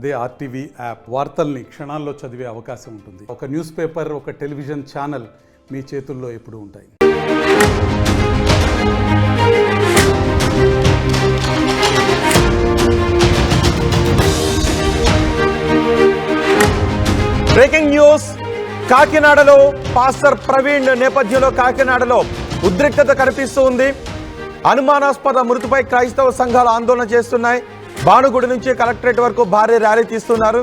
అదే RTV app వార్తల్ని క్షణాల్లో చదివే అవకాశం ఉంటుంది. ఒక న్యూస్ పేపర్, ఒక టెలివిజన్ ఛానల్ మీ చేతుల్లో ఎప్పుడూ ఉంటాయి. Breaking news. కాకినాడలో పాస్టర్ ప్రవీణ్ నేపథ్యంలో కాకినాడలో ఉద్రిక్తత కనిపిస్తూ ఉంది. అనుమానాస్పద మృతిపై క్రైస్తవ సంఘాలు ఆందోళన చేస్తున్నాయి. భానుగుడి నుంచి కలెక్టరేట్ వరకు భారీ ర్యాలీ తీస్తున్నారు.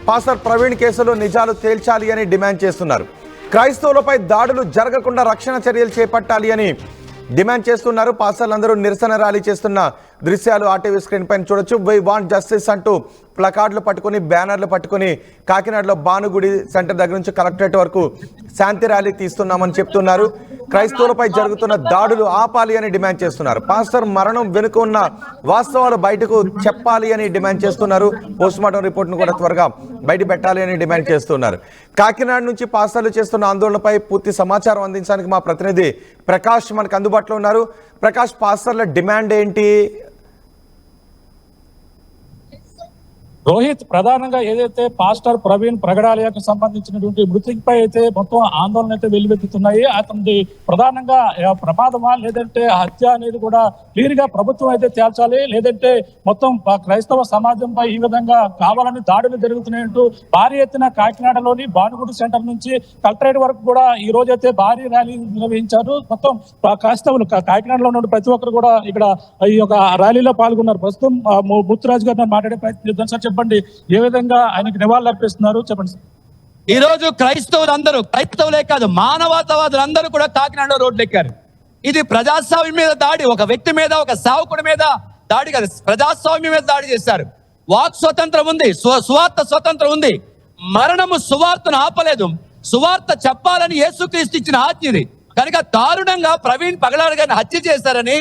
పాస్టర్ ప్రవీణ్ కేసులో నిజాలు తేల్చాలి అని డిమాండ్ చేస్తున్నారు. క్రైస్తవులపై దాడులు జరగకుండా రక్షణ చర్యలు చేపట్టాలి అని డిమాండ్ చేస్తున్నారు. పాస్టర్లందరూ నిరసన ర్యాలీ చేస్తున్న దృశ్యాలు ఆర్టీవీ స్క్రీన్ పైన చూడొచ్చు. వై వాంట్ జస్టిస్ అంటూ ప్లకార్డులు పట్టుకుని, బ్యానర్లు పట్టుకుని కాకినాడలో భానుగుడి సెంటర్ దగ్గర నుంచి కలెక్టరేట్ వరకు శాంతి ర్యాలీ తీస్తున్నామని చెప్తున్నారు. క్రైస్తవులపై జరుగుతున్న దాడులు ఆపాలి అని డిమాండ్ చేస్తున్నారు. పాస్టర్ మరణం వెనుక ఉన్న వాస్తవాలు బయటకు చెప్పాలి అని డిమాండ్ చేస్తున్నారు. పోస్ట్మార్టం రిపోర్ట్ను కూడా త్వరగా బయట పెట్టాలి అని డిమాండ్ చేస్తున్నారు. కాకినాడ నుంచి పాస్టర్లు చేస్తున్న ఆందోళనపై పూర్తి సమాచారం అందించడానికి మా ప్రతినిధి ప్రకాష్ మనకు అందుబాటులో ఉన్నారు. ప్రకాష్, పాస్టర్ల డిమాండ్ ఏంటి? రోహిత్, ప్రధానంగా ఏదైతే పాస్టర్ ప్రవీణ్ ప్రగడాలయకు సంబంధించినటువంటి మృతిపై అయితే మొత్తం ఆందోళన అయితే వెల్లువెత్తుతున్నాయి. అతనిది ప్రధానంగా ప్రమాదమా లేదంటే హత్య అనేది కూడా క్లియర్ గా ప్రభుత్వం అయితే తేల్చాలి. లేదంటే మొత్తం క్రైస్తవ సమాజంపై ఈ విధంగా కావాలని దాడులు జరుగుతున్నాయంటూ భారీ ఎత్తున కాకినాడలోని భానుగుడి సెంటర్ నుంచి కలెక్టరేట్ వరకు కూడా ఈ రోజు అయితే భారీ ర్యాలీ నిర్వహించారు. మొత్తం క్రైస్తవులు కాకినాడలో ఉన్న ప్రతి ఒక్కరు కూడా ఇక్కడ ఈ యొక్క ర్యాలీలో పాల్గొన్నారు. ప్రస్తుతం ముత్తురాజు గారు మాట్లాడే ప్రయత్నిద్దాం. సార్, చెప్పండి, ఏ విధంగా ఆయనకి నివాళులు అర్పిస్తున్నారు చెప్పండి. ఈ రోజు క్రైస్తవులే కాదు, మానవతావాదులందరూ కూడా కాకినాడలో రోడ్లు ఎక్కారు. ఇది ప్రజాస్వామ్యం మీద దాడి, ఒక వ్యక్తి మీద, ఒక సేవకుడి మీద దాడి కాదు, ప్రజాస్వామ్యం మీద దాడి చేశారు. వాక్ స్వతంత్రం ఉంది, సువార్త స్వతంత్రం ఉంది. మరణము సువార్తను ఆపలేదు. సువార్త చెప్పాలని యేసుక్రీస్తు ఇచ్చిన ఆజ్ఞ ఇది. కనుక దారుణంగా ప్రవీణ్ పగడాల గారిని హత్య చేశారని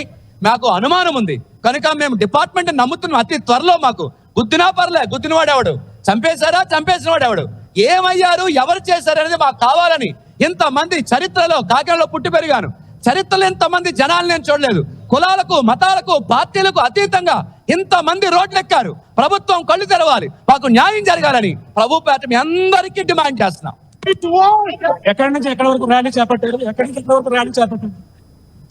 మాకు అనుమానం ఉంది. కనుక మేము డిపార్ట్మెంట్ నమ్ముతున్నాం. అతి త్వరలో మాకు గుద్దినా పర్లే, గుద్దిన వాడేవాడు, చంపేశారా, చంపేసిన వాడేవాడు, ఏమయ్యారు, ఎవరు చేశారనేది మాకు కావాలని. ఇంతమంది చరిత్రలో, కాకినాడలో పుట్టి పెరిగాను, చరిత్రలో ఇంతమంది జనాలు నేను చూడలేదు. కులాలకు, మతాలకు, పార్టీలకు అతీతంగా ఇంతమంది రోడ్లెక్కారు. ప్రభుత్వం కళ్ళు తెరవాలి, మాకు న్యాయం జరగాలని ప్రభు పేట మీ అందరికీ డిమాండ్ చేస్తున్నాం. ఎక్కడి నుంచి ఎక్కడి వరకు ర్యాలీ చేపట్టారు? ఎక్కడి నుంచి ఎక్కడి వరకు ర్యాలీ చేపట్టారు?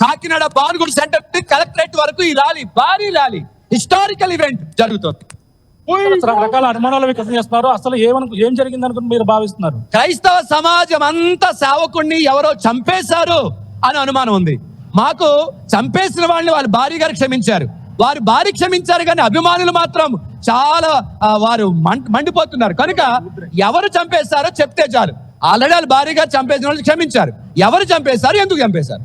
కాకినాడ భానుగుడి సెంటర్ కలెక్టరేట్ వరకు ఈ ర్యాలీ, భారీ ర్యాలీ, హిస్టారికల్ ఈవెంట్ జరుగుతుంది. రకరకాల అనుమానాలు వ్యక్తం చేస్తున్నారు. అసలు ఏం జరిగింది అనుకుని మీరు భావిస్తున్నారు? క్రైస్తవ సమాజం అంతా సేవకుడిని ఎవరో చంపేశారు అని అనుమానం ఉంది. మాకు చంపేసిన వాళ్ళని వాళ్ళ భార్య గారు క్షమించారు, వారు భార్య క్షమించారు, కానీ అభిమానులు మాత్రం చాలా వారు మండిపోతున్నారు. కనుక ఎవరు చంపేశారో చెప్తే చాలు. ఆల్రెడీ వాళ్ళ భార్య గారు చంపేసిన వాళ్ళు క్షమించారు. ఎవరు చంపేశారు, ఎందుకు చంపేశారు?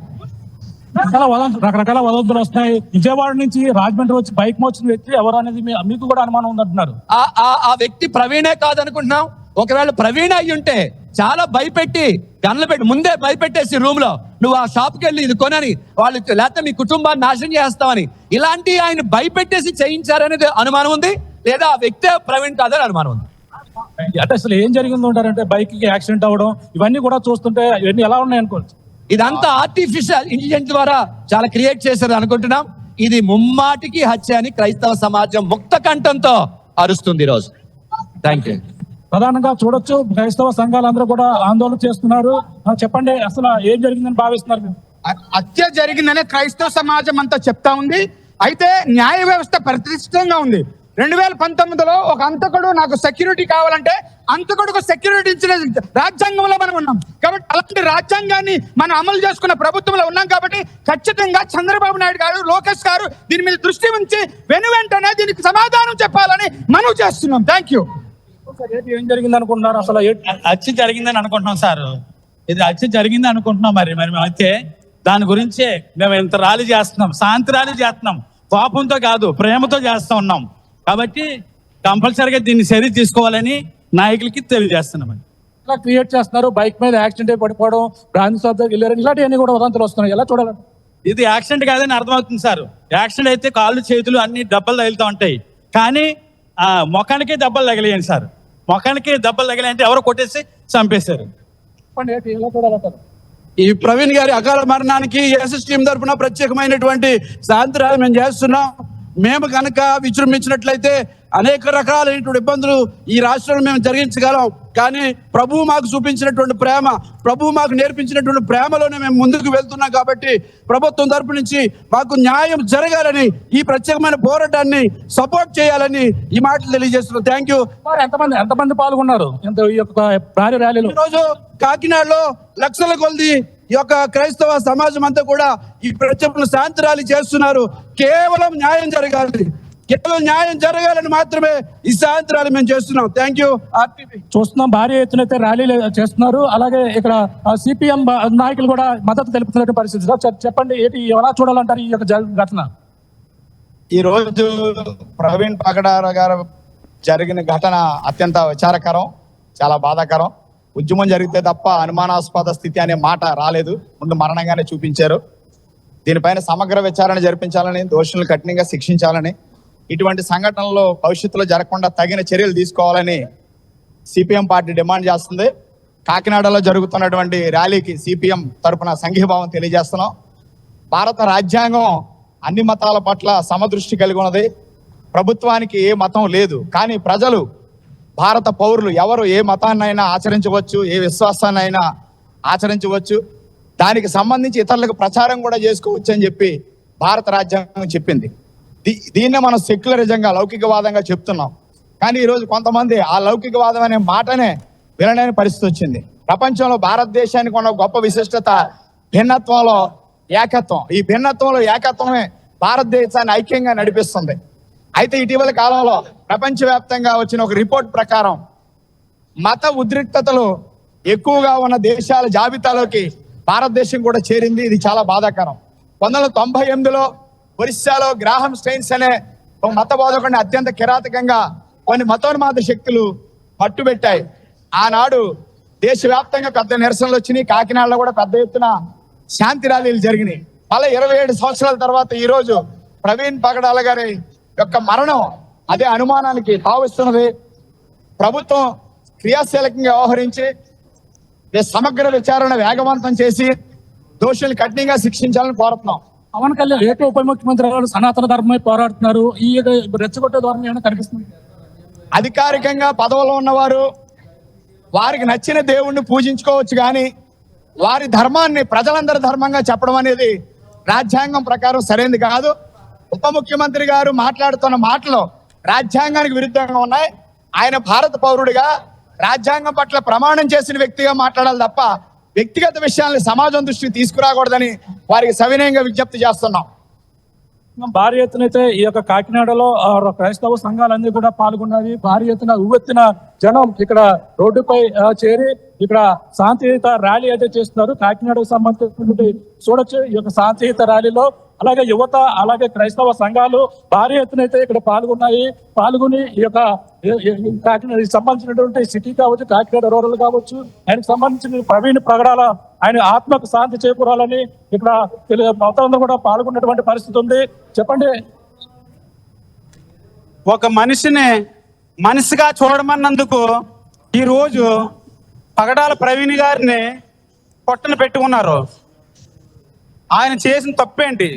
రకరకాల వదంతులు వస్తున్నాయి. విజయవాడ నుంచి రాజమండ్రి వచ్చి బైక్ మోచిన వ్యక్తి ఎవరు అనేది మీకు కూడా అనుమానం ఉందంటున్నారు. ఆ వ్యక్తి ప్రవీణే కాదనుకుంటున్నాం. ఒకవేళ ప్రవీణ అయ్యి ఉంటే చాలా భయపెట్టి, గన్లు పెట్టి ముందే భయపెట్టేసి రూమ్ లో నువ్వు ఆ షాప్కి వెళ్ళి ఇది కొనని, వాళ్ళు లేకపోతే మీ కుటుంబాన్ని నాశనం చేస్తామని, ఇలాంటి ఆయన భయపెట్టేసి చేయించారనేది అనుమానం ఉంది. లేదా ఆ వ్యక్తే ప్రవీణ్ కాదని అనుమానం ఉంది. అంటే అసలు ఏం జరిగింది ఉంటారంటే బైక్ కి యాక్సిడెంట్ అవ్వడం ఇవన్నీ కూడా చూస్తుంటే ఇవన్నీ ఎలా ఉన్నాయి అనుకోవచ్చు. ఇదంతా ఆర్టిఫిషియల్ ఇంటెలిజెన్స్ ద్వారా చాలా క్రియేట్ చేశారు అనుకుంటున్నాం. ఇది ముమ్మాటికి హత్య అని క్రైస్తవ సమాజం ముక్త కంఠంతో అరుస్తుంది ఈ రోజు. Thank you. ప్రధానంగా చూడొచ్చు, క్రైస్తవ సంఘాలందరూ కూడా ఆందోళన చేస్తున్నారు. చెప్పండి, అసలు ఏం జరిగిందని భావిస్తున్నారు? హత్య జరిగిందనే క్రైస్తవ సమాజం అంతా చెప్తా ఉంది. అయితే న్యాయ వ్యవస్థ ప్రతిష్టంగా ఉంది. 2019లో ఒక అంతకుడు నాకు సెక్యూరిటీ కావాలంటే అంతకుడుకు సెక్యూరిటీ ఇచ్చిన రాజ్యాంగంలో మనం ఉన్నాం. కాబట్టి అలాంటి రాజ్యాంగాన్ని మనం అమలు చేసుకున్న ప్రభుత్వంలో ఉన్నాం. కాబట్టి ఖచ్చితంగా చంద్రబాబు నాయుడు గారు, లోకేష్ గారు దీని మీద దృష్టి ఉంచి వెంటనే దీనికి సమాధానం చెప్పాలని మనం చేస్తున్నాం. Thank you. ఏం జరిగింది అనుకుంటున్నారు? అసలు హత్య జరిగిందని అనుకుంటున్నాం సార్. ఇది హత్య జరిగింది అనుకుంటున్నాం. మరి అయితే దాని గురించే మేము ఇంత ర్యాలీ చేస్తున్నాం, శాంతి ర్యాలీ చేస్తున్నాం. కోపంతో కాదు, ప్రేమతో చేస్తూ ఉన్నాం. కాబట్టి కంపల్సరీగా దీన్ని చర్య తీసుకోవాలని నాయకులకి తెలియజేస్తున్నాం. ఇలా క్రియేట్ చేస్తున్నారు. బైక్ మీద యాక్సిడెంట్ అయి పడిపోవడం, బ్రాంచ్ షాప్ దగ్గర వెళ్ళారు, ఇలాంటివన్నీ కూడా వదంతులు వస్తున్నాయి. ఎలా చూడాలి? ఇది యాక్సిడెంట్ కాదని అర్థమవుతుంది సార్. యాక్సిడెంట్ అయితే కాళ్ళు, చేతులు అన్ని దెబ్బలు తగులుతూ ఉంటాయి. కానీ ముఖానికి దెబ్బలు తగిలేయండి సార్. ముఖానికి దెబ్బలు తగిలాయంటే ఎవరో కొట్టేసి చంపేశారు. ఎలా చూడాలంటారు? ఈ ప్రవీణ్ గారి అకాల మరణానికి ఎస్ఎస్ టీం తరఫున ప్రత్యేకమైనటువంటి శాంతి ర్యాలీ మేము చేస్తున్నాం. మేము కనుక విజృంభించినట్లయితే అనేక రకాలైనటువంటి ఇబ్బందులు ఈ రాష్ట్రంలో మేము జరిగించగలం. కానీ ప్రభువు మాకు చూపించినటువంటి ప్రేమ, ప్రభువు మాకు నేర్పించినటువంటి ప్రేమలోనే మేము ముందుకు వెళ్తున్నాం. కాబట్టి ప్రభుత్వం తరపు నుంచి మాకు న్యాయం జరగాలని, ఈ ప్రత్యేకమైన పోరాటాన్ని సపోర్ట్ చేయాలని ఈ మాటలు తెలియజేస్తున్నాం. Thank you. ఎంతమంది పాల్గొన్నారు ఈ యొక్క భారీ ర్యాలీలో? ఈరోజు కాకినాడలో లక్షల కొలది ఈ యొక్క క్రైస్తవ సమాజం అంతా కూడా ఈ ప్రత్యేకమైన శాంతి ర్యాలీ చేస్తున్నారు. కేవలం న్యాయం జరగాలి, కేవలం న్యాయం జరగాలని మాత్రమే ఈ శాంతి ర్యాలీ మేము చేస్తున్నాం. Thank you. ఆర్టీపీ చూస్తున్నాం, భారీ ఎత్తున అయితే ర్యాలీలు చేస్తున్నారు. అలాగే ఇక్కడ సిపిఎం నాయకులు కూడా మద్దతు తెలుపుతున్న పరిస్థితి. చెప్పండి, ఏంటి ఎలా చూడాలంటారు ఈ యొక్క ఘటన? ఈ రోజు ప్రవీణ్ పగడాల గారు జరిగిన ఘటన అత్యంత విచారకరం, చాలా బాధాకరం. ఉద్యమం జరిగితే తప్ప అనుమానాస్పద స్థితి అనే మాట రాలేదు, ముందు మరణంగానే చూపించారు. దీనిపైన సమగ్ర విచారణ జరిపించాలని, దోషులను కఠినంగా శిక్షించాలని, ఇటువంటి సంఘటనలు భవిష్యత్తులో జరగకుండా తగిన చర్యలు తీసుకోవాలని సిపిఎం పార్టీ డిమాండ్ చేస్తుంది. కాకినాడలో జరుగుతున్నటువంటి ర్యాలీకి సిపిఎం తరపున సంఘీభావం తెలియజేస్తున్నాం. భారత రాజ్యాంగం అన్ని మతాల పట్ల సమదృష్టి కలిగి ఉన్నది. ప్రభుత్వానికి ఏ మతం లేదు, కానీ ప్రజలు, భారత పౌరులు ఎవరు ఏ మతాన్నైనా ఆచరించవచ్చు, ఏ విశ్వాసాన్నైనా ఆచరించవచ్చు. దానికి సంబంధించి ఇతరులకు ప్రచారం కూడా చేసుకోవచ్చు అని చెప్పి భారత రాజ్యాంగం చెప్పింది. దీన్నే మనం సెక్యులరిజంగా, లౌకికవాదంగా చెప్తున్నాం. కానీ ఈరోజు కొంతమంది ఆ లౌకికవాదం అనే మాటనే వినలేని పరిస్థితి వచ్చింది. ప్రపంచంలో భారతదేశానికి ఉన్న గొప్ప విశిష్టత భిన్నత్వంలో ఏకత్వం. ఈ భిన్నత్వంలో ఏకత్వమే భారతదేశాన్ని ఐక్యంగా నడిపిస్తుంది. అయితే ఇటీవల కాలంలో ప్రపంచవ్యాప్తంగా వచ్చిన ఒక రిపోర్ట్ ప్రకారం మత ఉద్రిక్తతలు ఎక్కువగా ఉన్న దేశాల జాబితాలోకి భారతదేశం కూడా చేరింది. ఇది చాలా బాధాకరం. 1998లో ఒరిస్సాలో గ్రాహం స్టెయిన్స్ అనే ఒక మత బోధకుడిని అత్యంత కిరాతకంగా కొన్ని మతోన్మాద శక్తులు పట్టుబెట్టాయి. ఆనాడు దేశవ్యాప్తంగా పెద్ద నిరసనలు వచ్చినాయి. కాకినాడలో కూడా పెద్ద ఎత్తున శాంతి ర్యాలీలు జరిగినాయి. అలా 27 సంవత్సరాల తర్వాత ఈ రోజు ప్రవీణ్ పగడాల గారి యొక్క మరణం అదే అనుమానానికి తావిస్తున్నది. ప్రభుత్వం క్రియాశీలకంగా వ్యవహరించి సమగ్ర విచారణ వేగవంతం చేసి దోషులు కఠినంగా శిక్షించాలని కోరుతున్నాం. పవన్ కళ్యాణ్ ఏపీ ఉప ముఖ్యమంత్రి గారు సనాతన ధర్మమే పోరాడుతున్నారు. ఈ రెచ్చగొట్టే ధోరణి ఏమైనా కనిపిస్తుంది? అధికారికంగా పదవిలో ఉన్నవారు వారికి నచ్చిన దేవుణ్ణి పూజించుకోవచ్చు, కానీ వారి ధర్మాన్ని ప్రజలందరి ధర్మంగా చెప్పడం అనేది రాజ్యాంగం ప్రకారం సరైనది కాదు. ఉప ముఖ్యమంత్రి గారు మాట్లాడుతున్న మాటలు రాజ్యాంగానికి విరుద్ధంగా ఉన్నాయి. ఆయన భారత పౌరుడిగా రాజ్యాంగం పట్ల ప్రమాణం చేసిన వ్యక్తిగా మాట్లాడాలి తప్ప వ్యక్తిగత విషయాల్ని సమాజం దృష్టికి తీసుకురాకూడదని వారికి సవినయంగా విజ్ఞప్తి చేస్తున్నాం. భారీ ఎత్తున అయితే ఈ యొక్క కాకినాడలో క్రైస్తవ సంఘాలన్నీ కూడా పాల్గొన్నవి. భారీ ఎత్తున ఉవ్వెత్తిన జనం ఇక్కడ రోడ్డుపై చేరి ఇక్కడ శాంతియుత ర్యాలీ అయితే చేస్తున్నారు. కాకినాడకు సంబంధించినటువంటి చూడొచ్చు ఈ యొక్క శాంతియుత ర్యాలీలో. అలాగే యువత, అలాగే క్రైస్తవ సంఘాలు భారీ ఎత్తున అయితే ఇక్కడ పాల్గొని ఈ యొక్క కాకినాడ సంబంధించినటువంటి సిటీ కావచ్చు, కాకినాడ రూరల్ కావచ్చు, ఆయనకు సంబంధించిన ప్రవీణ్ పగడాల ఆయన ఆత్మకు శాంతి చేకూరాలని ఇక్కడ మొత్తం కూడా పాల్గొన్నటువంటి పరిస్థితి ఉంది. చెప్పండి. ఒక మనిషిని మనిషిగా చూడమన్నందుకు ఈ రోజు పగడాల ప్రవీణ్ గారిని పొట్టన పెట్టుకున్నారు. ఆయన చేసిన తప్పేంటి?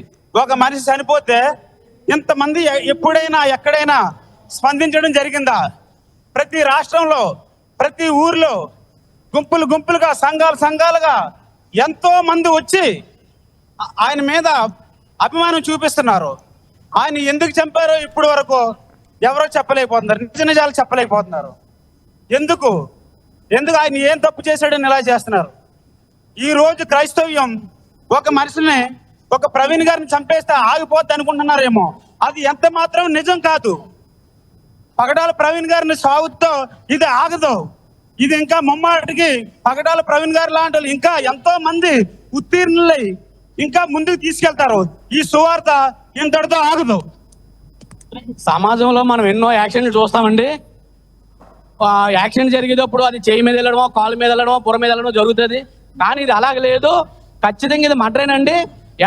ఒక మనిషి చనిపోతే ఇంతమంది ఎప్పుడైనా ఎక్కడైనా స్పందించడం జరిగిందా? ప్రతి రాష్ట్రంలో, ప్రతి ఊర్లో గుంపులుగా, సంఘాలుగా ఎంతో మంది వచ్చి ఆయన మీద అభిమానం చూపిస్తున్నారు. ఆయన ఎందుకు చంపారో ఇప్పుడు వరకు ఎవరో చెప్పలేకపోతున్నారు, నిజాలు చెప్పలేకపోతున్నారు. ఎందుకు ఆయన ఏం తప్పు చేశాడని ఇలా చేస్తున్నారు? ఈ రోజు క్రైస్తవ్యం ఒక మనిషిని, ఒక ప్రవీణ్ గారిని చంపేస్తే ఆగిపోద్ది అనుకుంటున్నారేమో. అది ఎంత మాత్రం నిజం కాదు. పగడాల ప్రవీణ్ గారిని సాగుతో ఇది ఆగదు. ఇది ఇంకా ముమ్మాటికి పగడాల ప్రవీణ్ గారు లాంటి ఇంకా ఎంతో మంది ఉత్తీర్ణులై ఇంకా ముందుకు తీసుకెళ్తారు. ఈ సువార్త ఇంతటితో ఆగదు. సమాజంలో మనం ఎన్నో యాక్షన్లు చూస్తామండి. యాక్సిడెంట్ జరిగేటప్పుడు అది చేయి మీద వెళ్ళడమో, కాలు మీద వెళ్ళడమో, పుర మీద వెళ్ళడమో జరుగుతుంది. కానీ ఇది అలాగ లేదు. ఖచ్చితంగా ఇది మర్డరేనండి.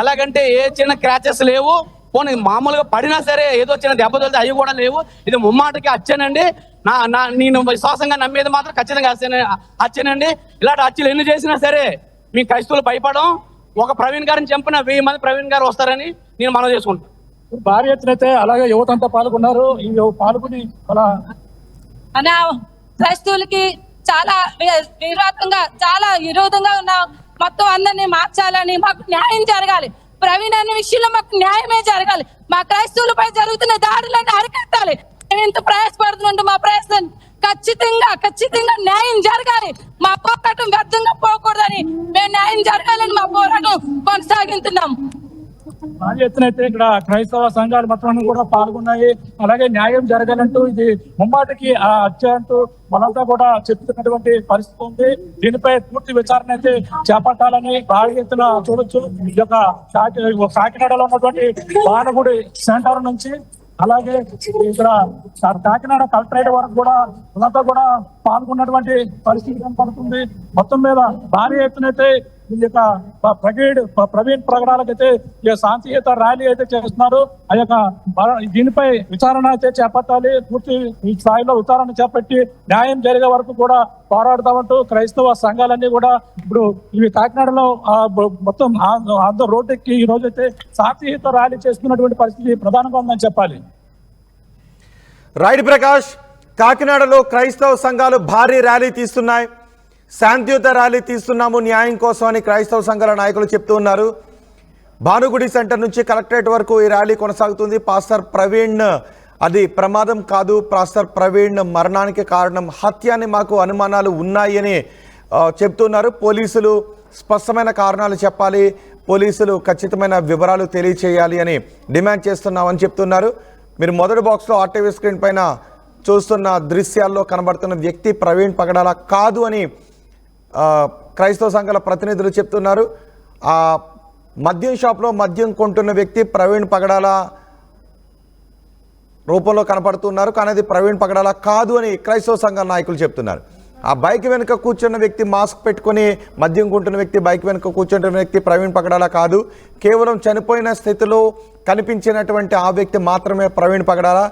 ఎలాగంటే ఏ చిన్న క్రాచెస్ లేవు. పోనీ మామూలుగా పడినా సరే ఏదో చిన్న దెబ్బ తగిలితే అవి కూడా లేవు. ఇది ముమ్మాటికి హత్యనండి. నేను విశ్వాసంగా నమ్మేది మాత్రం ఖచ్చితంగా హత్యనండి. ఇలాంటి హత్యలు ఎన్ని చేసినా సరే మీ క్రైస్తవులు భయపడడం. ఒక ప్రవీణ్ గారిని చంపిన 1000 మంది ప్రవీణ్ గారు వస్తారని నేను మనవి చేసుకుంటాను. భారీ ఎత్తున అయితే అలాగే యువతంతా పాల్గొన్నారు. ఈ పాల్గొని అలా అనే క్రైస్తవులకి చాలా విరోధంగా ఉన్న మొత్తం అందరినీ మార్చాలని, మాకు న్యాయం జరగాలి. ప్రవీణ్ అనే విషయంలో మాకు న్యాయమే జరగాలి. మా క్రైస్తవులపై జరుగుతున్న దాడులను అరికట్టాలి. మేము ఇంత ప్రయాసపడుతుంటే మా ప్రయాసం ఖచ్చితంగా న్యాయం జరగాలి. మా పోరాటం వ్యర్థంగా పోకూడదని, మేము న్యాయం జరగాలని మా పోరాటం కొనసాగిస్తున్నాం. భారీ ఎత్తున అయితే ఇక్కడ క్రైస్తవ సంఘాలు మొత్తం కూడా పాల్గొన్నాయి. అలాగే న్యాయం జరగాలంటూ ఇది ముమ్మాటికి ఆ హత్య అంటూ మనంతా కూడా చెప్తున్నటువంటి పరిస్థితి ఉంది. దీనిపై పూర్తి విచారణ అయితే చేపట్టాలని భారీ ఎత్తున చూడొచ్చు. ఈ యొక్క కాకినాడలో ఉన్నటువంటి బాణగుడి సెంటర్ నుంచి అలాగే ఇక్కడ కాకినాడ కలెక్టరేట్ వరకు కూడా మనంతా కూడా పాల్గొన్నటువంటి పరిస్థితి కనపడుతుంది. మొత్తం మీద భారీ ఎత్తునైతే ఈ యొక్క ప్రవీణ్ ప్రకటనలకైతే ఈ శాంతియుత ర్యాలీ అయితే చేస్తున్నారు. ఆ యొక్క దీనిపై విచారణ అయితే చేపట్టాలి. పూర్తి స్థాయిలో విచారణ చేపట్టి న్యాయం జరిగే వరకు కూడా పోరాడతామంటూ క్రైస్తవ సంఘాలన్నీ కూడా ఇప్పుడు ఇవి కాకినాడలో మొత్తం ఆంధ్ర రోడ్డుకి ఈ రోజు అయితే శాంతియుత ర్యాలీ చేస్తున్నటువంటి పరిస్థితి ప్రధానంగా ఉందని చెప్పాలి. రైట్ ప్రకాష్, కాకినాడలో క్రైస్తవ సంఘాలు భారీ ర్యాలీ తీస్తున్నాయి. శాంతియుత ర్యాలీ తీస్తున్నాము న్యాయం కోసం అని క్రైస్తవ సంఘాల నాయకులు చెప్తూ ఉన్నారు. భానుగుడి సెంటర్ నుంచి కలెక్టరేట్ వరకు ఈ ర్యాలీ కొనసాగుతుంది. పాస్టర్ ప్రవీణ్ అది ప్రమాదం కాదు, పాస్టర్ ప్రవీణ్ మరణానికి కారణం హత్య అని మాకు అనుమానాలు ఉన్నాయి అని చెప్తున్నారు. పోలీసులు స్పష్టమైన కారణాలు చెప్పాలి, పోలీసులు ఖచ్చితమైన వివరాలు తెలియచేయాలి అని డిమాండ్ చేస్తున్నామని చెప్తున్నారు. మీరు మొదటి బాక్స్లో ఆర్టీవీ స్క్రీన్ పైన చూస్తున్న దృశ్యాల్లో కనబడుతున్న వ్యక్తి ప్రవీణ్ పగడాల కాదు అని క్రైస్తవ సంఘాల ప్రతినిధులు చెప్తున్నారు. ఆ మద్యం షాప్లో మద్యం కొంటున్న వ్యక్తి ప్రవీణ్ పగడాల రూపంలో కనపడుతున్నారు, కానీ అది ప్రవీణ్ పగడాల కాదు అని క్రైస్తవ సంఘాల నాయకులు చెప్తున్నారు. ఆ బైక్ వెనుక కూర్చున్న వ్యక్తి మాస్క్ పెట్టుకొని మద్యం కొంటున్న వ్యక్తి బైక్ వెనుక కూర్చుంటున్న వ్యక్తి ప్రవీణ్ పగడాల కాదు. కేవలం చనిపోయిన స్థితిలో కనిపించినటువంటి ఆ వ్యక్తి మాత్రమే ప్రవీణ్ పగడాల.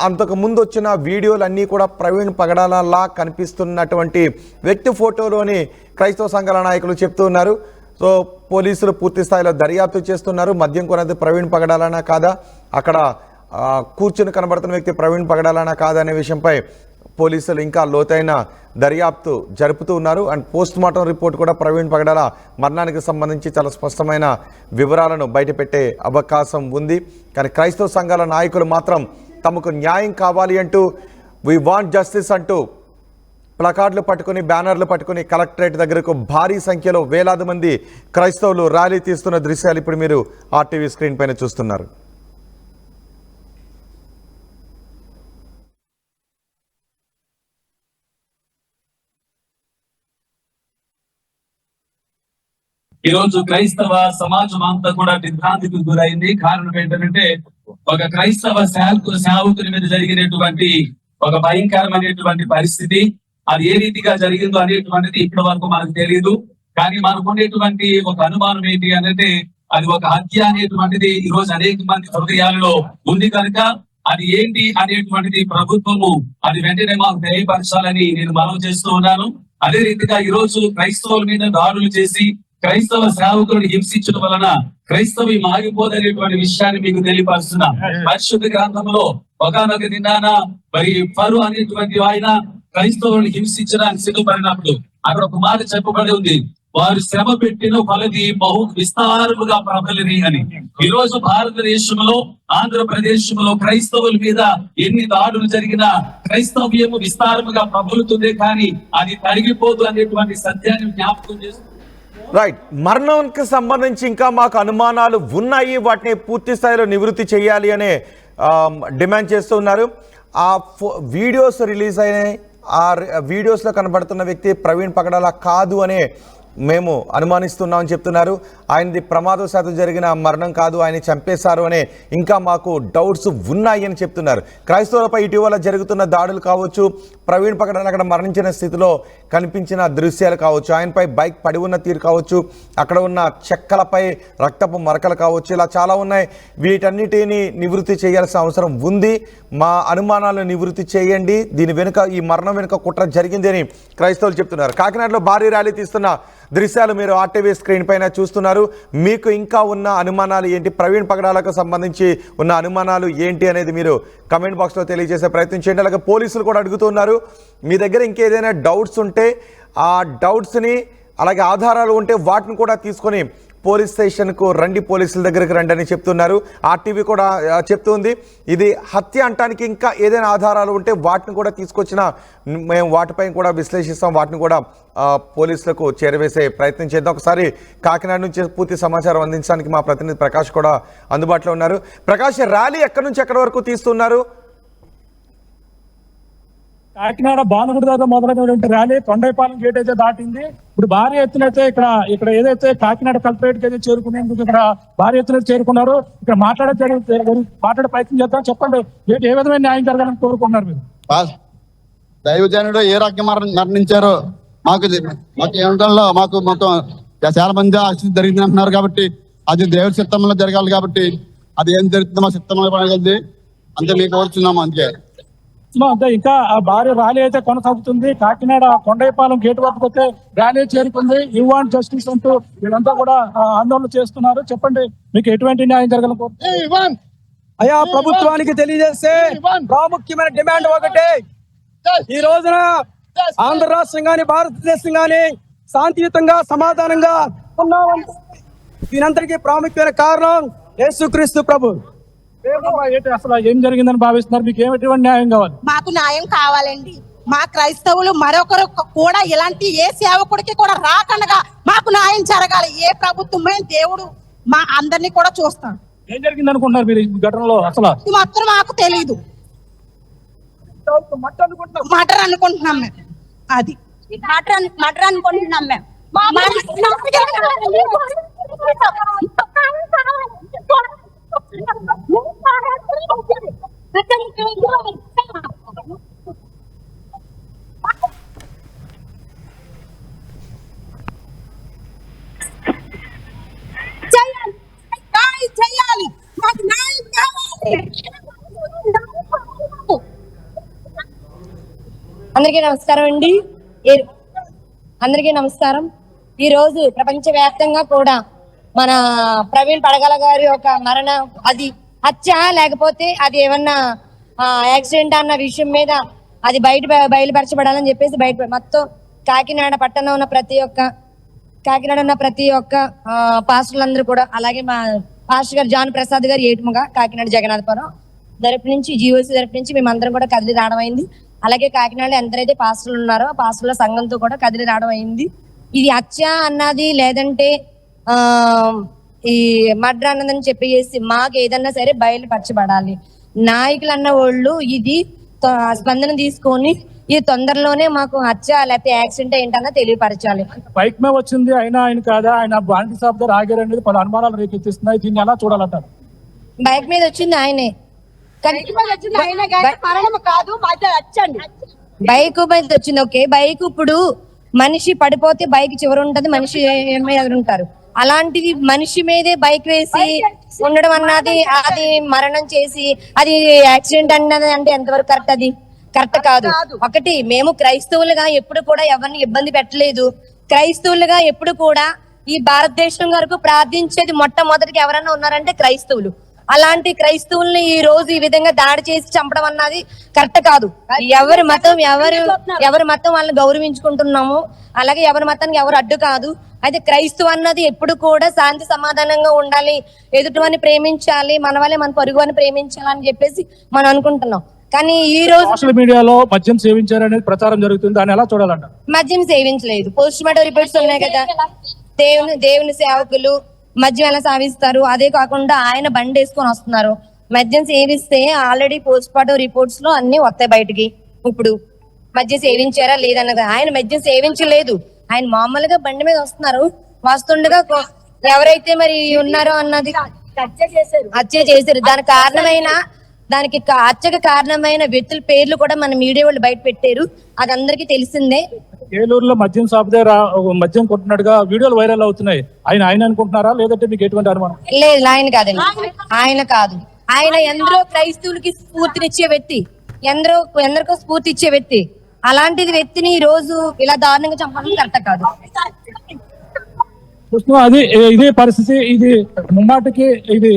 అంతకు ముందు వచ్చిన వీడియోలన్నీ కూడా ప్రవీణ్ పగడాలలా కనిపిస్తున్నటువంటి వ్యక్తి ఫోటోలోని క్రైస్తవ సంఘాల నాయకులు చెప్తున్నారు. సో పోలీసులు పూర్తి స్థాయిలో దర్యాప్తు చేస్తున్నారు. మద్యం కొన్నది ప్రవీణ్ పగడాలనా కాదా, అక్కడ కూర్చుని కనబడుతున్న వ్యక్తి ప్రవీణ్ పగడాలనా కాదా అనే విషయంపై పోలీసులు ఇంకా లోతైన దర్యాప్తు జరుపుతూ ఉన్నారు. అండ్ పోస్ట్ మార్టం రిపోర్ట్ కూడా ప్రవీణ్ పగడాల మరణానికి సంబంధించి చాలా స్పష్టమైన వివరాలను బయటపెట్టే అవకాశం ఉంది. కానీ క్రైస్తవ సంఘాల నాయకులు మాత్రం తమకు న్యాయం కావాలి అంటూ వి వాంట్ జస్టిస్ అంటూ ప్లకార్డులు పట్టుకుని బ్యానర్లు పట్టుకుని కలెక్టరేట్ దగ్గరకు భారీ సంఖ్యలో వేలాది మంది క్రైస్తవులు ర్యాలీ తీస్తున్న దృశ్యాలు ఇప్పుడు మీరు ఆర్టీవీ స్క్రీన్ పైన చూస్తున్నారు. ఈ రోజు క్రైస్తవ సమాజం అంతా కూడా దిగ్భ్రాంతికి గురైంది. కారణం ఏంటంటే ఒక క్రైస్తవ సేవకుని మీద జరిగినటువంటి ఒక భయంకరమైనటువంటి పరిస్థితి, అది ఏ రీతిగా జరిగిందో అనేటువంటిది ఇప్పటి వరకు మనకు తెలియదు. కానీ మనకు ఉండేటువంటి ఒక అనుమానం ఏంటి అంటే అది ఒక హత్య అనేటువంటిది ఈ రోజు అనేక మంది హృదయాల్లో ఉంది కనుక అది ఏంటి అనేటువంటిది ప్రభుత్వము అది వెంటనే మాకు తెలియపరచాలని నేను మనవి చేస్తూ ఉన్నాను. అదే రీతిగా ఈ రోజు క్రైస్తవుల మీద దాడులు చేసి క్రైస్తవ సేవకులను హింసించడం వలన క్రైస్తవం ఆగిపోదనేటువంటి విషయాన్ని మీకు తెలియపరుస్తున్నా. పరిశుద్ధ గ్రంథంలో ఒకనొక దినాన మరి ఫరో అనేటువంటి ఆయన క్రైస్తవులను హింసించడానికి సిద్ధపడినప్పుడు అక్కడ ఒక మాట చెప్పబడి ఉంది, వారు శ్రమ పెట్టిన కొలది బహు విస్తారముగా ప్రబలిని అని. ఈ రోజు భారతదేశంలో ఆంధ్రప్రదేశంలో క్రైస్తవుల మీద ఎన్ని దాడులు జరిగినా క్రైస్తవ్యము విస్తారముగా ప్రబలుతుంది, కానీ అది తరిగిపోదు అనేటువంటి సత్యాన్ని జ్ఞాపకం చేస్తుంది. రైట్, మరణంకి సంబంధించి ఇంకా మాకు అనుమానాలు ఉన్నాయి, వాటిని పూర్తి స్థాయిలో నివృత్తి చేయాలి అనే డిమాండ్ చేస్తూ ఉన్నారు. ఆ వీడియోస్ రిలీజ్ అయినాయి, ఆ వీడియోస్లో కనబడుతున్న వ్యక్తి ప్రవీణ్ పగడాల కాదు అనే మేము అనుమానిస్తున్నామని చెప్తున్నారు. ఆయనది ప్రమాదవశాత్తు జరిగిన మరణం కాదు, ఆయన చంపేశారు అనే ఇంకా మాకు డౌట్స్ ఉన్నాయి అని చెప్తున్నారు. క్రైస్తవులపై ఇటీవల జరుగుతున్న దాడులు కావచ్చు, ప్రవీణ్ పగడాల అక్కడ మరణించిన స్థితిలో కనిపించిన దృశ్యాలు కావచ్చు, ఆయనపై బైక్ పడి ఉన్న తీరు కావచ్చు, అక్కడ ఉన్న చెక్కలపై రక్తపు మరకలు కావచ్చు, ఇలా చాలా ఉన్నాయి. వీటన్నిటిని నివృత్తి చేయాల్సిన అవసరం ఉంది. మా అనుమానాలను నివృత్తి చేయండి, దీని వెనుక ఈ మరణం వెనుక కుట్ర జరిగింది అని క్రైస్తవులు చెప్తున్నారు. కాకినాడలో భారీ ర్యాలీ తీస్తున్న దృశ్యాలు మీరు ఆర్టీవీ స్క్రీన్ పైన చూస్తున్నారు. ఉన్నారు. మీకు ఇంకా ఉన్న అనుమానాలు ఏంటి, ప్రవీణ్ పగడాలకు సంబంధించి ఉన్న అనుమానాలు ఏంటి అనేది మీరు కమెంట్ బాక్స్లో తెలియజేసే ప్రయత్నం చేయండి. అలాగే పోలీసులు కూడా అడుగుతున్నారు, మీ దగ్గర ఇంకేదైనా డౌట్స్ ఉంటే ఆ డౌట్స్ని, అలాగే ఆధారాలు ఉంటే వాటిని కూడా తీసుకొని పోలీస్ స్టేషన్కు రండి, పోలీసుల దగ్గరికి రండి అని చెప్తున్నారు. ఆర్టీవీ కూడా చెప్తుంది ఇది హత్య అంటానికి ఇంకా ఏదైనా ఆధారాలు ఉంటే వాటిని కూడా తీసుకొచ్చినా మేము వాటిపై కూడా విశ్లేషిస్తాం, వాటిని కూడా పోలీసులకు చేరవేసే ప్రయత్నం చేద్దాం. ఒకసారి కాకినాడ నుంచి పూర్తి సమాచారం అందించడానికి మా ప్రతినిధి ప్రకాష్ కూడా అందుబాటులో ఉన్నారు. ప్రకాష్, ర్యాలీ ఎక్కడి నుంచి ఎక్కడి వరకు తీస్తున్నారు? కాకినాడ భానుగుడి దగ్గర మొదలైనటువంటి ర్యాలీ కొండైపాలెం గేట్ అయితే దాటింది. ఇప్పుడు భారీ ఎత్తున అయితే ఇక్కడ ఏదైతే కాకినాడ కలెక్టరేట్ కి అయితే చేరుకునేందుకు ఇక్కడ భారీ ఎత్తున చేరుకున్నారు. ఇక్కడ మాట్లాడే ప్రయత్నం చేద్దాం. చెప్పండి, ఏ విధమైన న్యాయం జరగాలని కోరుకున్నారు మీరు? దైవజనుడు ఏ రకంగా మరణించారో మాకు ఏమిటంలో మాకు మొత్తం చాలా మంది ఆశ జరిగింది అంటున్నారు. కాబట్టి అది దేవుడి చిత్తంలో జరగాలి. కాబట్టి అది ఏం జరుగుతుందో మా చిత్తంలో పడగలది అంతే మీకు కోరుచున్నాము. అందుకే అంతే. ఇంకా ఆ భారీ ర్యాలీ అయితే కొనసాగుతుంది. కాకినాడ కొండైపాలెం గేట్ వరకు అయితే ర్యాలీ చేరుకుంది. యు వాంట్ జస్టిస్ అంటూ వీళ్ళంతా కూడా ఆందోళన చేస్తున్నారు. చెప్పండి, మీకు ఎటువంటి న్యాయం జరగాలనుకుంటున్నారు? అయ్యా, ప్రభుత్వానికి తెలియజేసే ప్రాముఖ్యమైన డిమాండ్ ఒకటే. ఈ రోజున ఆంధ్ర రాష్ట్రం గాని భారతదేశం గాని శాంతియుతంగా సమాధానంగా ఉన్నామంటే దీనంతటికీ ప్రాముఖ్యమైన కారణం యేసుక్రీస్తు ప్రభు. అసలు ఏం జరిగిందని భావిస్తున్నారు? మీకు ఎటువంటి న్యాయం కావాలి? మాకు న్యాయం కావాలండి. మా క్రైస్తవులు మరొకరు కూడా ఇలాంటి ఏ సేవకుడికి కూడా రాకుండా మాకు న్యాయం జరగాలి. ఏ ప్రభుత్వమైన దేవుడు మా అందరినీ కూడా చూస్తాడు. ఏం జరిగింది అనుకుంటున్నారు మీరు ఈ ఘటనలో? అసలు ఇది మాత్రం మాకు తెలియదు. మటర్ అనుకుంటున్నాం మేము. అది మటర్ అనుకుంటున్నాం మేము. చేయాలి. మాకు న్యాయం కావాలి. అందరికీ నమస్కారం అండి. అందరికీ నమస్కారం. ఈ రోజు ప్రపంచవ్యాప్తంగా కూడా మన ప్రవీణ్ పడగల గారి యొక్క మరణం అది హత్య లేకపోతే అది ఏమన్నా యాక్సిడెంట్ అన్న విషయం మీద అది బయలుపరచబడాలని చెప్పేసి మొత్తం కాకినాడ పట్టణంలో ఉన్న ప్రతి ఒక్క పాస్టర్లందరూ కూడా, అలాగే మా పాస్టర్ గారు జాన్ ప్రసాద్ గారు ఏటుముగా కాకినాడ జగన్నాథపురం తరపు నుంచి, జీఓసీ తరపు నుంచి మేమందరం కూడా కదిలి రావడం అయింది. అలాగే కాకినాడలో ఎంతైతే పాస్టర్లు ఉన్నారో పాస్టర్ల సంఘంతో కూడా కదిలి రావడం అయింది. ఇది హత్య అన్నది లేదంటే ఈ మర్డర్ అన్నదని చెప్పేసి మాకు ఏదన్నా సరే బయలుపరచబడాలి. నాయకులు అన్న వాళ్ళు ఇది స్పందన తీసుకొని ఈ తొందరలోనే మాకు హత్య లేకపోతే యాక్సిడెంట్ ఏంటన్నా తెలియపరచాలి. బైక్ మీద వచ్చింది అయినా ఆయన కాదా, ఆయన బాంటి షాప్ దగ్గర ఆగారు అనేది పలు అనుమానాలు రేకెత్తిస్తున్నాయి. దీన్ని ఎలా చూడాలంటారు? బైక్ మీద వచ్చింది ఆయనే, బైక్ మీద వచ్చింది. ఓకే, బైక్ ఇప్పుడు మనిషి పడిపోతే బైక్ చివరి ఉంటది, మనిషి ఉంటారు. అలాంటిది మనిషి మీదే బైక్ వేసి ఉండడం అన్నది, అది మరణం చేసి అది యాక్సిడెంట్ అన్నది అంటే ఎంతవరకు కరెక్ట్? అది కరెక్ట్ కాదు. ఒకటి, మేము క్రైస్తవులుగా ఎప్పుడు కూడా ఎవరిని ఇబ్బంది పెట్టలేదు. క్రైస్తవులుగా ఎప్పుడు కూడా ఈ భారతదేశం వరకు ప్రార్థించేది మొట్టమొదటిగా ఎవరైనా ఉన్నారంటే క్రైస్తవులు. అలాంటి క్రైస్తవుల్ని ఈ రోజు ఈ విధంగా దాడి చేసి చంపడం అన్నది కరెక్ట్ కాదు. ఎవరి మతం వాళ్ళని గౌరవించుకుంటున్నాము, అలాగే ఎవరి మతానికి ఎవరు అడ్డు కాదు. అయితే క్రైస్తవు అన్నది ఎప్పుడు కూడా శాంతి సమాధానంగా ఉండాలి, ఎదుటివాన్ని ప్రేమించాలి, మన వాళ్ళే మన పొరుగువాన్ని ప్రేమించాలని చెప్పేసి మనం అనుకుంటున్నాం. కానీ ఈ రోజు సోషల్ మీడియాలో మద్యం సేవించారనేది ప్రచారం జరుగుతుంది, దాన్ని ఎలా చూడాలంట? మద్యం సేవించలేదు. పోస్ట్ మార్టం రిపోర్ట్స్ ఉన్నాయి కదా, దేవుని సేవకులు మద్యం ఎలా సావిస్తారు? అదే కాకుండా ఆయన బండి వేసుకొని వస్తున్నారు. మద్యం సేవిస్తే ఆల్రెడీ పోస్ట్ మార్టం రిపోర్ట్స్ లో అన్ని వస్తాయి బయటికి. ఇప్పుడు మద్యం సేవించారా లేదన్నది, ఆయన మద్యం సేవించలేదు. ఆయన మామూలుగా బండి మీద వస్తుండగా ఎవరైతే మరి ఉన్నారో అన్నది హత్య చేశారు. దానికి హత్యకు కారణమైన వ్యక్తుల పేర్లు కూడా మన మీడియా వాళ్ళు బయట పెట్టారు, అది అందరికీ తెలిసిందే. ఏలూరులో మద్యం షాప్ దగ్గర మద్యం కొట్టినట్టుగా వీడియోలు వైరల్ అవుతున్నాయి. ఆయన అనుకుంటున్నారా లేదంటే మీకు ఎటువంటి అనుమానం? లేదు, ఆయన కాదండి, ఆయన కాదు. ఆయన ఎందరో క్రైస్తవులకి స్ఫూర్తినిచ్చే వ్యక్తి, ఎందరికో స్ఫూర్తి ఇచ్చే వ్యక్తి. అలాంటిది వ్యక్తిని ఈ రోజు ఇలా దారుణంగా చంపడం కరెక్ట్ కాదు. చూస్తున్నాం అది ఇదే పరిస్థితి. ఇది ముమ్మాటికి ఇది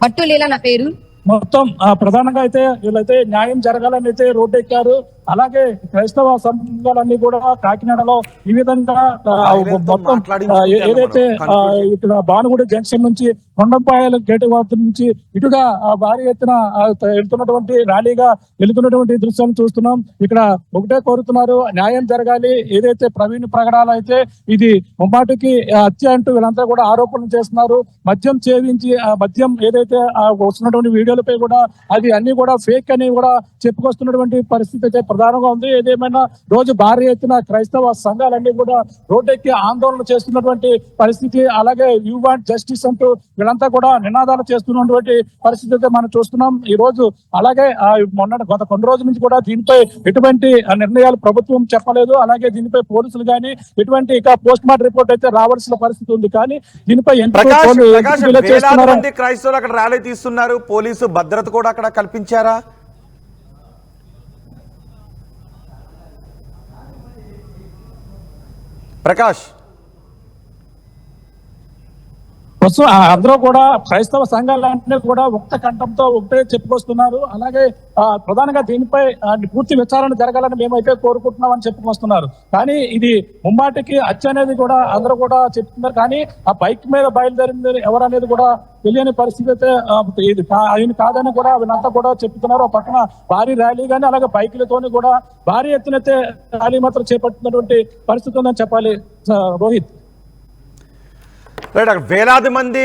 పట్టు లీల నా పేరు. మొత్తం ప్రధానంగా అయితే వీళ్ళైతే న్యాయం జరగాలని అయితే రోడ్డు ఎక్కారు. అలాగే క్రైస్తవ సంఘాలన్నీ కూడా కాకినాడలో ఈ విధంగా మొత్తం ఏదైతే ఇక్కడ భానుగుడి జంక్షన్ నుంచి కొండంపాయల గేటు వద్ద నుంచి ఇటుగా భారీ ఎత్తున వెళ్తున్నటువంటి ర్యాలీగా వెళ్తున్నటువంటి దృశ్యాన్ని చూస్తున్నాం. ఇక్కడ ఒకటే కోరుతున్నారు, న్యాయం జరగాలి. ఏదైతే ప్రవీణ్ ప్రగడాలు అయితే ఇది ముమ్మాటికి హత్య అంటూ వీళ్ళంతా కూడా ఆరోపణలు చేస్తున్నారు. మద్యం సేవించి మద్యం ఏదైతే వస్తున్నటువంటి వీడియోలపై కూడా అది అన్ని కూడా ఫేక్ అని కూడా చెప్పుకొస్తున్నటువంటి పరిస్థితి అయితే ప్రధానంగా ఉంది. ఏదేమైనా రోజు భారీ ఎత్తున క్రైస్తవ సంఘాలన్నీ కూడా రోడ్డెక్కి ఆందోళన చేస్తున్నటువంటి పరిస్థితి. అలాగే యూ వాంట్ జస్టిస్ అంటూ వీళ్ళంతా కూడా నినాదాలు చేస్తున్నటువంటి పరిస్థితి అయితే మనం చూస్తున్నాం ఈ రోజు. అలాగే గత కొన్ని రోజుల నుంచి కూడా దీనిపై ఎటువంటి నిర్ణయాలు ప్రభుత్వం చెప్పలేదు. అలాగే దీనిపై పోలీసులు కానీ ఎటువంటి ఇక పోస్ట్ మార్టం రిపోర్ట్ అయితే రావాల్సిన పరిస్థితి ఉంది. కానీ దీనిపై క్రైస్తవులు అక్కడ ర్యాలీ తీస్తున్నారు, పోలీసు భద్రత కూడా అక్కడ కల్పించారా? ప్రకాష్, ప్రస్తుతం అందరూ కూడా క్రైస్తవ సంఘాలన్నీ కూడా ఒక్క కంఠంతో ఒకటే చెప్పుకొస్తున్నారు. అలాగే ప్రధానంగా దీనిపై పూర్తి విచారణ జరగాలని మేమైతే కోరుకుంటున్నామని చెప్పుకొస్తున్నారు. కానీ ఇది ముమ్మాటికి హత్య అనేది కూడా అందరూ కూడా చెప్తున్నారు. కానీ ఆ బైక్ మీద బయలుదేరింది ఎవరనేది కూడా తెలియని పరిస్థితి అయితే ఇది ఆయన కాదని కూడా వీళ్ళంతా కూడా చెప్తున్నారు. పక్కన భారీ ర్యాలీ కానీ అలాగే బైకులతోని కూడా భారీ ఎత్తునైతే ర్యాలీ మాత్రం చేపడుతున్నటువంటి పరిస్థితి ఉందని చెప్పాలి. రోహిత్, రైట్, వేలాది మంది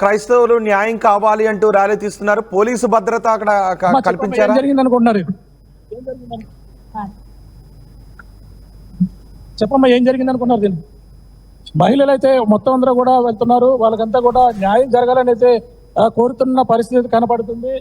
క్రైస్తవులు న్యాయం కావాలి అంటూ ర్యాలీ తీస్తున్నారు. పోలీసు భద్రత అక్కడ కల్పించారా? జరిగింది అనుకుంటున్నారు. చెప్పమ్మా, ఏం జరిగింది అనుకున్నారు? దీన్ని మహిళలు అయితే మొత్తం అందరూ కూడా వెళ్తున్నారు. వాళ్ళకంతా కూడా న్యాయం జరగాలని అయితే కోరుతున్న పరిస్థితి కనపడుతుంది.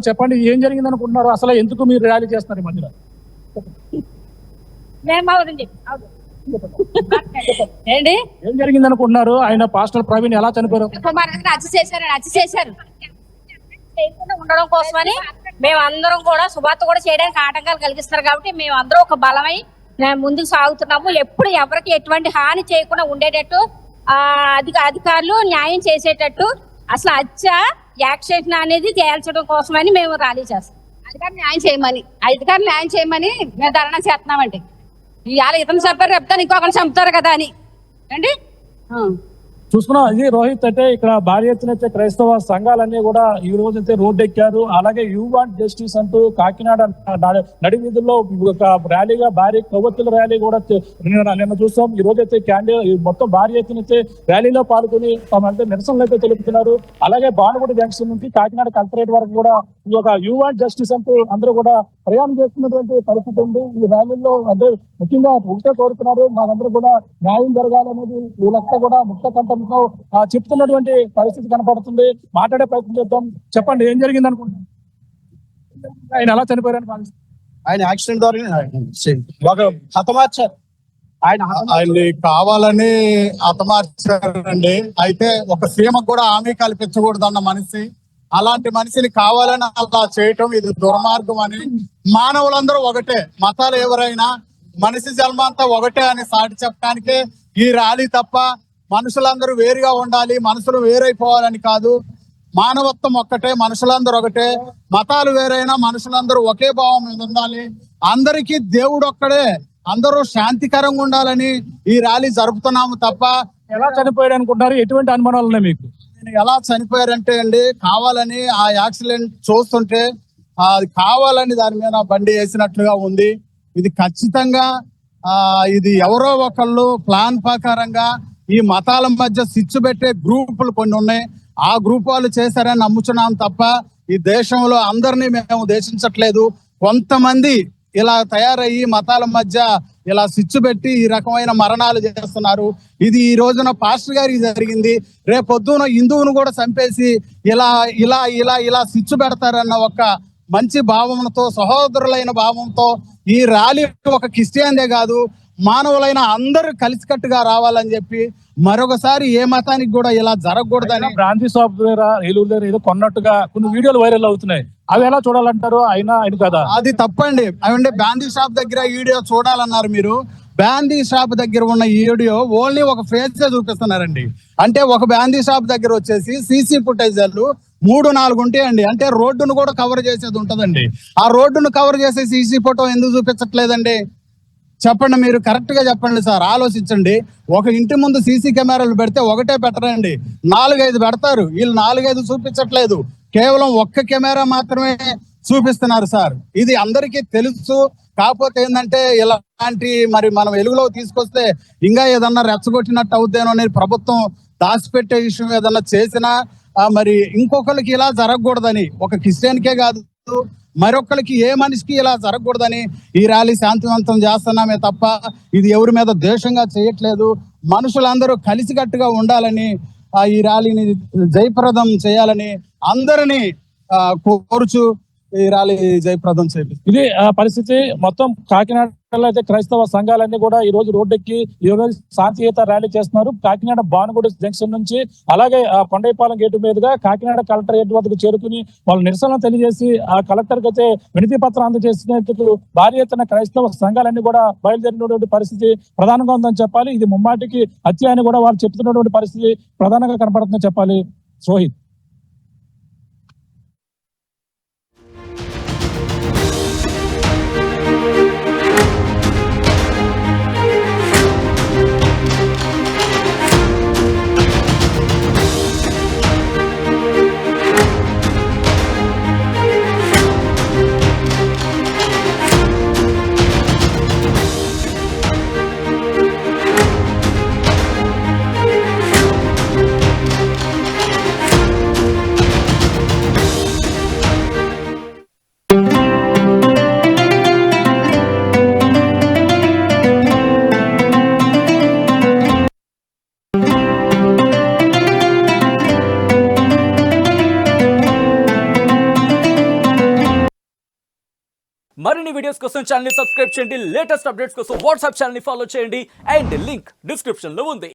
చెప్పండి, ఏం జరిగింది అనుకుంటున్నారు? అసలు ఎందుకు మీరు ర్యాలీ చేస్తున్నారు ఈ మధ్యలో? ఏంటి ఏం జరిగింది అనుకుంటున్నారు? ఆయన పాస్టర్ ప్రవీణ్ ఎలా చనిపోయారు? హత్య చేశారు ఉండడం కోసమని మేమందరం కూడా శుభార్త కూడా చేయడానికి ఆటంకాలు కలిగిస్తారు. కాబట్టి మేమందరం ఒక బలమై ముందుకు సాగుతున్నాము. ఎప్పుడు ఎవరికి ఎటువంటి హాని చేయకుండా ఉండేటట్టు అధికారులు న్యాయం చేసేటట్టు అసలు హత్య యాక్షన్ అనేది తేల్చడం కోసమని మేము ర్యాలీ చేస్తాం. అధికారులు న్యాయం చేయమని మేము ధర్నా చేస్తున్నామండి. ఇవాళ ఇతను చంపారు, చెప్తాను ఇంకొకరిని చంపుతారు కదా అని అండి. చూసుకున్నాం. ఇది రోహిత్ అంటే ఇక్కడ భారీ ఎత్తున అయితే క్రైస్తవ సంఘాలన్నీ కూడా ఈ రోజు అయితే రోడ్డు ఎక్కారు. అలాగే యూ వాంట్ జస్టిస్ అంటూ కాకినాడ నడి వీధుల్లో ఒక ర్యాలీగా భారీ కొవ్వొత్తుల ర్యాలీ కూడా నిన్న చూస్తాం. ఈ రోజు అయితే మొత్తం భారీ ఎత్తున అయితే ర్యాలీలో పాల్గొని తమంటే నిరసనలు అయితే తెలుపుతున్నారు. అలాగే భానుగుడి జంక్షన్ నుంచి కాకినాడ కలెక్టరేట్ వరకు కూడా ఈ యొక్క యూ వాంట్ జస్టిస్ అంటూ అందరూ కూడా ప్రయాణం చేస్తున్నటువంటి పరిస్థితి ఉంది. ఈ ర్యాలీలో అంటే ముఖ్యంగా ఒకటే కోరుతున్నారు, మాకందరూ కూడా న్యాయం జరగాలనేది వీళ్ళంతా కూడా ముక్త కంఠంతో చెప్తున్నటువంటి పరిస్థితి కనపడుతుంది. మాట్లాడే ప్రయత్నం చేద్దాం. చెప్పండి, ఏం జరిగింది అనుకుంటున్నారు? ఆయన ఎలా చనిపోయారని భావిస్తారు? ఆయన యాక్సిడెంట్ ద్వారా హతమార్చారు. ఆయన్ని కావాలని హతమార్చారండి. అయితే ఒక సీమకు కూడా హామీ కల్పించకూడదన్న మనిషి, అలాంటి మనిషిని కావాలని అలా చేయటం ఇది దుర్మార్గం అని, మానవులందరూ ఒకటే, మతాలు ఎవరైనా మనిషి జన్మంతా ఒకటే అని సాటి చెప్పడానికే ఈ ర్యాలీ తప్ప మనుషులందరూ వేరుగా ఉండాలి, మనుషులు వేరైపోవాలని కాదు. మానవత్వం ఒక్కటే, మనుషులందరూ ఒకటే, మతాలు వేరైనా మనుషులందరూ ఒకే భావం మీద ఉండాలి. అందరికీ దేవుడు ఒక్కడే, అందరూ శాంతికరంగా ఉండాలని ఈ ర్యాలీ జరుపుతున్నాము తప్ప. ఎలా చనిపోయారు అనుకుంటారు? ఎటువంటి అనుమానాలు ఉన్నాయి మీకు? ఎలా చనిపోయారంటే అండి, కావాలని ఆ యాక్సిడెంట్ చూస్తుంటే అది కావాలని దాని మీద బండి వేసినట్లుగా ఉంది. ఇది ఖచ్చితంగా ఇది ఎవరో ఒకళ్ళు ప్లాన్ ప్రకారంగా ఈ మతాల మధ్య సిచ్చు పెట్టే గ్రూపులు కొన్ని ఉన్నాయి, ఆ గ్రూప్ వాళ్ళు చేశారని నమ్ముచున్నాం తప్ప ఈ దేశంలో అందరినీ మేము దేశించట్లేదు. కొంతమంది ఇలా తయారయ్యి మతాల మధ్య ఇలా సిచ్చు పెట్టి ఈ రకమైన మరణాలు చేస్తున్నారు. ఇది ఈ రోజున పాస్టర్ గారికి జరిగింది, రేపొద్దున హిందువును కూడా చంపేసి ఇలా ఇలా ఇలా ఇలా సిచ్చు పెడతారన్న ఒక మంచి భావంతో, సహోదరులైన భావంతో ఈ ర్యాలీ ఒక క్రిస్టియన్దే కాదు మానవులైన అందరూ కలిసికట్టుగా రావాలని చెప్పి మరొకసారి ఏ మతానికి కూడా ఇలా జరగకూడదని బ్రాంతి షాప్ దగ్గర ఏలూరు దగ్గర ఏదో కొన్నట్టుగా కొన్ని వీడియోలు వైరల్ అవుతున్నాయి. అవి ఎలా చూడాలంటారు? అయినా కదా అది తప్పండి. అవండి బ్రాంతి షాప్ దగ్గర వీడియో చూడాలన్నారు మీరు. బ్రాంతి షాప్ దగ్గర ఉన్న వీడియో ఓన్లీ ఒక ఫేస్ చూపిస్తున్నారండి. అంటే ఒక బ్రాంతి షాప్ దగ్గర వచ్చేసి సీసీ ఫుటేజర్లు 3-4 ఉంటాయండి. అంటే రోడ్డును కూడా కవర్ చేసేది ఉంటదండి. ఆ రోడ్డును కవర్ చేసే సీసీ ఫోటో ఎందుకు చూపించట్లేదండి? చెప్పండి, మీరు కరెక్ట్ గా చెప్పండి సార్, ఆలోచించండి. ఒక ఇంటి ముందు సీసీ కెమెరాలు పెడితే ఒకటే పెట్టరండి, 4-5 పెడతారు. వీళ్ళు 4-5 చూపించట్లేదు, కేవలం ఒక్క కెమెరా మాత్రమే చూపిస్తున్నారు సార్. ఇది అందరికీ తెలుసు. కాకపోతే ఏంటంటే ఇలాంటి మరి మనం వెలుగులో తీసుకొస్తే ఇంకా ఏదన్నా రెచ్చగొట్టినట్టు అవుతానో అనేది ప్రభుత్వం దాచిపెట్టే విషయం ఏదన్నా చేసినా మరి ఇంకొకరికి ఇలా జరగకూడదని, ఒక క్రిస్టియన్కే కాదు మరొకరికి ఏ మనిషికి ఇలా జరగకూడదని ఈ ర్యాలీ శాంతివంతం చేస్తున్నామే తప్ప ఇది ఎవరి మీద ద్వేషంగా చేయట్లేదు. మనుషులందరూ కలిసికట్టుగా ఉండాలని ఈ ర్యాలీని జయప్రదం చేయాలని అందరినీ కోరుచు ఈ ర్యాలీ జయప్రదం చేయాలి. ఇది పరిస్థితి. మొత్తం కాకినాడలో అయితే క్రైస్తవ సంఘాలన్నీ కూడా ఈ రోజు రోడ్డెక్కి ఈ రోజు శాంతియుత ర్యాలీ చేస్తున్నారు. కాకినాడ భానుగుడి జంక్షన్ నుంచి అలాగే కొండైపాలెం గేటు మీదుగా కాకినాడ కలెక్టర్ గేట్ వద్దకు చేరుకుని వాళ్ళు నిరసన తెలియజేసి ఆ కలెక్టర్ కి అయితే వినతి పత్రం అందజేసినందుకు భారీ ఎత్తున క్రైస్తవ సంఘాలన్నీ కూడా బయలుదేరినటువంటి పరిస్థితి ప్రధానంగా ఉందని చెప్పాలి. ఇది ముమ్మాటికి హత్య అని కూడా వాళ్ళు చెప్తున్నటువంటి పరిస్థితి ప్రధానంగా కనపడుతుందని చెప్పాలి. సోహిత్. మరిన్ని వీడియోస్ కోసం ఛానల్ ని సబ్స్క్రైబ్ చేయండి. లేటెస్ట్ అప్డేట్స్ కోసం వాట్సాప్ ఛానల్ ని ఫాలో చేయండి. అండ్ లింక్ డిస్క్రిప్షన్ లో ఉంది.